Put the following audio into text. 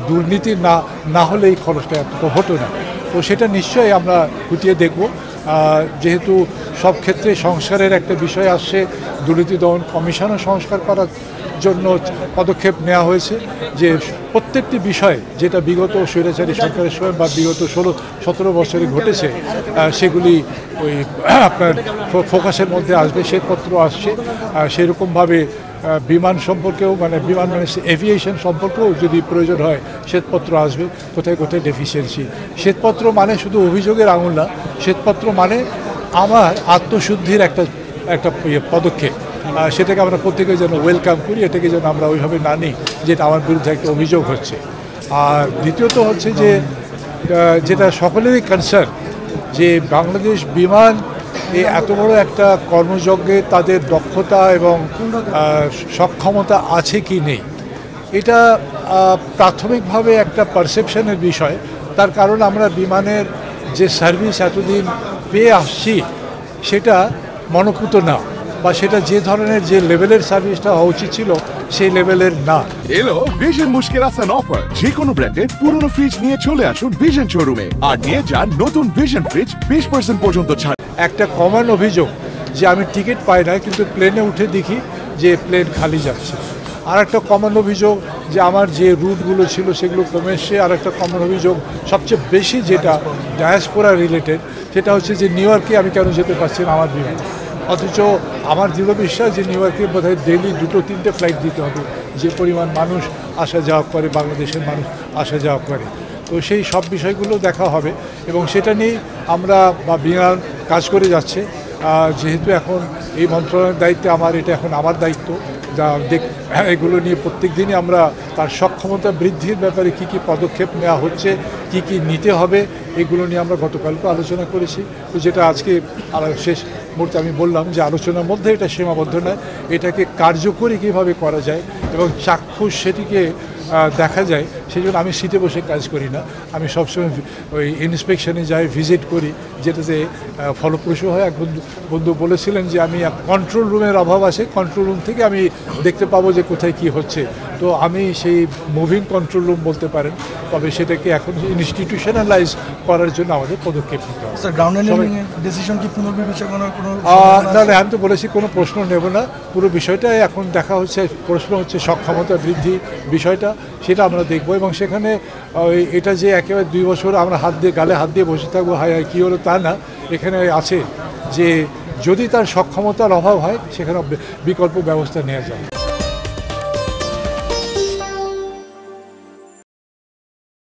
দুর্নীতি না না হলে এই খরচটা এতটা হতো না। তো সেটা নিশ্চয়ই আমরা খুঁটিয়ে দেখব। যেহেতু সব ক্ষেত্রে সংস্কারের একটা বিষয় আসছে, দুর্নীতি দমন কমিশনও সংস্কার করার জন্য পদক্ষেপ নেওয়া হয়েছে, যে প্রত্যেকটি বিষয় যেটা বিগত স্বৈরাচারী সরকারের সময় বা বিগত 16-17 বছরে ঘটেছে সেগুলি ওই আপনার ফোকাসের মধ্যে আসবে, শ্বেতপত্র আসছে। সেরকমভাবে বিমান সম্পর্কেও মানে এভিয়েশন সম্পর্কেও যদি প্রয়োজন হয় শ্বেতপত্র আসবে, কোথায় কোথায় ডেফিসিয়েন্সি। শ্বেতপত্র মানে শুধু অভিযোগের আঙুল না, শ্বেতপত্র মানে আমার আত্মশুদ্ধির একটা পদক্ষেপ। সেটাকে আমরা প্রত্যেকে যেন ওয়েলকাম করি, এটাকে যেন আমরা ওইভাবে না নিই যেটা আমার বিরুদ্ধে একটা অভিযোগ হচ্ছে। আর দ্বিতীয়ত হচ্ছে যে যেটা সকলেরই কনসার্ন, যে বাংলাদেশ বিমান এত বড় একটা কর্মযজ্ঞে তাদের দক্ষতা এবং সক্ষমতা আছে কি নেই, এটা প্রাথমিকভাবে একটা পারসেপশনের বিষয়। তার কারণ আমরা বিমানের যে সার্ভিস এতদিন পেয়ে আসছি সেটা মনঃপূত না, বা সেটা যে ধরনের যে লেভেলের সার্ভিসটা হওয়া উচিত ছিল সেই লেভেলের না। এলো ভিশন মুশকিল আসান অফার। যে কোনো ব্র্যান্ডের পুরনো ফ্রিজ নিয়ে চলে আসুন ভিশন শোরুমে আর নিয়ে যান নতুন ভিশন ফ্রিজ 20% পর্যন্ত ছাড়। একটা কমন অভিযোগ যে আমি টিকিট পাই না, কিন্তু প্লেনে উঠে দেখি যে প্লেন খালি যাচ্ছে। আর একটা কমন অভিযোগ যে আমার যে রুটগুলো ছিল সেগুলো কমে এসছে। আর একটা কমন অভিযোগ সবচেয়ে বেশি যেটা ডায়াসপোরা রিলেটেড, সেটা হচ্ছে যে নিউ ইয়র্কে আমি কেন যেতে পারছি না আমার বিমান। অথচ আমার দৃঢ় বিশ্বাস যে নিউ ইয়র্কে বোধহয় ডেইলি 2-3টে ফ্লাইট দিতে হবে, যে পরিমাণ মানুষ আসা যাওয়া করে, বাংলাদেশের মানুষ আসা যাওয়া করে। তো সেই সব বিষয়গুলো দেখা হবে এবং সেটা নিয়েই আমরা বা বিমান কাজ করে যাচ্ছে। যেহেতু এখন এই মন্ত্রণালয়ের দায়িত্বে আমার, এটা এখন আমার দায়িত্ব। এগুলো নিয়ে প্রত্যেক দিনই আমরা তার সক্ষমতা বৃদ্ধির ব্যাপারে কী কী পদক্ষেপ নেওয়া হচ্ছে, কি কি নিতে হবে, এগুলো নিয়ে আমরা গতকালকে আলোচনা করেছি। তো যেটা আজকে শেষ মুহূর্তে আমি বললাম যে আলোচনার মধ্যে এটা সীমাবদ্ধ নয়, এটাকে কার্যকরী কীভাবে করা যায় এবং চাক্ষুষ সেটিকে দেখা যায়, সেই জন্য আমি সিটে বসে কাজ করি না। আমি সবসময় ওই ইন্সপেকশনে যাই, ভিজিট করি, যেটাতে ফলপ্রসূ হয়। এক বন্ধু বলেছিলেন যে আমি কন্ট্রোল রুমের অভাব আছে, কন্ট্রোল রুম থেকে আমি দেখতে পাবো যে কোথায় কি হচ্ছে। তো আমি সেই মুভিং কন্ট্রোল রুম বলতে পারেন, তবে সেটাকে এখন ইনস্টিটিউশনালাইজ করার জন্য আমাদের পদক্ষেপ নিতে হবে। না, আমি তো বলেছি কোনো প্রশ্ন নেব না, পুরো বিষয়টাই এখন দেখা হচ্ছে। প্রশ্ন হচ্ছে সক্ষমতা বৃদ্ধি বিষয়টা, সেটা আমরা দেখব। এবং সেখানে এটা যে একেবারে 2 বছর আমরা গালে হাত দিয়ে বসে থাকবো, হায় হায় কী হলো, তা না। এখানে আছে যে যদি তার সক্ষমতার অভাব হয় সেখানে বিকল্প ব্যবস্থা নেওয়া যায়।